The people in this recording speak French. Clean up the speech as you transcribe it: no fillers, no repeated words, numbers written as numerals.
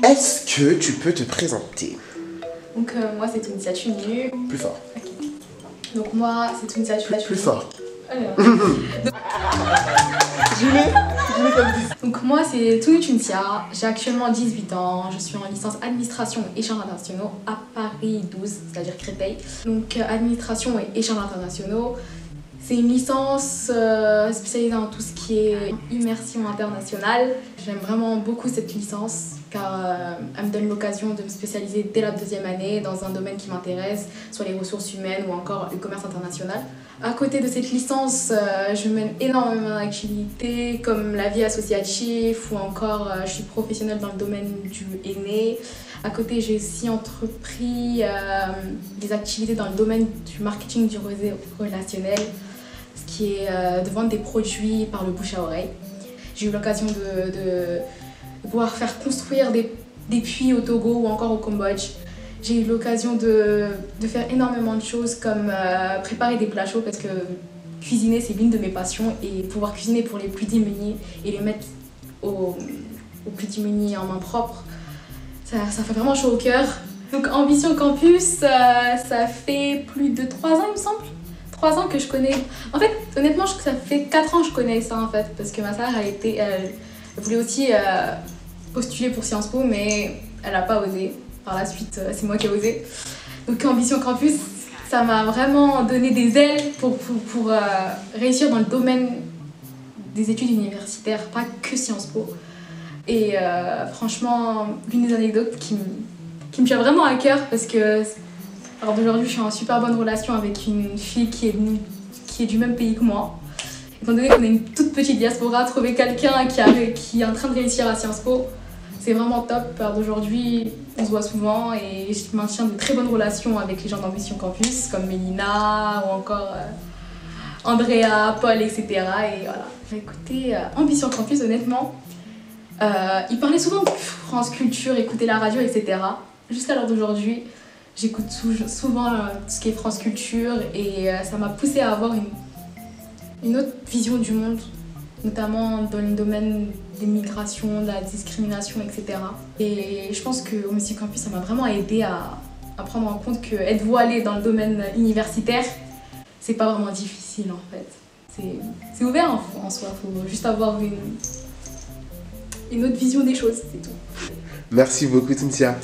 Est-ce que tu peux te présenter? Donc moi c'est Tunisia Tunu. Plus fort. Okay. Donc moi c'est Tunisia Tunu. Plus fort. Donc moi c'est Tunisia, j'ai actuellement 18 ans, je suis en licence administration et échanges internationaux à Paris 12, c'est-à-dire Créteil. Donc administration et échanges internationaux, c'est une licence spécialisée dans tout ce qui est immersion internationale. J'aime vraiment beaucoup cette licence car elle me donne l'occasion de me spécialiser dès la deuxième année dans un domaine qui m'intéresse, soit les ressources humaines ou encore le commerce international. À côté de cette licence, je mène énormément d'activités comme la vie associative ou encore je suis professionnelle dans le domaine du henné. À côté, j'ai aussi entrepris des activités dans le domaine du marketing du réseau relationnel, ce qui est de vendre des produits par le bouche à oreille. J'ai eu l'occasion de pouvoir faire construire des puits au Togo ou encore au Cambodge. J'ai eu l'occasion de faire énormément de choses comme préparer des plats chauds parce que cuisiner c'est l'une de mes passions et pouvoir cuisiner pour les plus démunis et les mettre aux plus démunis en main propre, ça fait vraiment chaud au cœur. Donc Ambition Campus, ça fait plus de 3 ans il me semble. 3 ans que je connais. En fait, honnêtement, ça fait 4 ans que je connais ça en fait parce que ma sœur elle voulait aussi postuler pour Sciences Po mais elle n'a pas osé. Par la suite, c'est moi qui ai osé. Donc Ambition Campus, ça m'a vraiment donné des ailes pour réussir dans le domaine des études universitaires, pas que Sciences Po. Et franchement, l'une des anecdotes qui me tient vraiment à cœur parce que alors d'aujourd'hui, je suis en super bonne relation avec une fille qui est du même pays que moi. Étant donné qu'on est une toute petite diaspora, trouver quelqu'un qui est en train de réussir à Sciences Po, c'est vraiment top. D'aujourd'hui, on se voit souvent et je maintiens de très bonnes relations avec les gens d'Ambition Campus, comme Mélina ou encore Andrea, Paul, etc. Et voilà. Écoutez, Ambition Campus, honnêtement, ils parlaient souvent de France Culture, écouter la radio, etc. Jusqu'à l'heure d'aujourd'hui, j'écoute souvent tout ce qui est France Culture et ça m'a poussée à avoir une autre vision du monde, notamment dans le domaine des migrations, de la discrimination, etc. Et je pense que Ambition Campus, ça m'a vraiment aidé à prendre en compte que être voilée dans le domaine universitaire, c'est pas vraiment difficile en fait. C'est ouvert en soi, il faut juste avoir une autre vision des choses, c'est tout. Merci beaucoup Tunisia.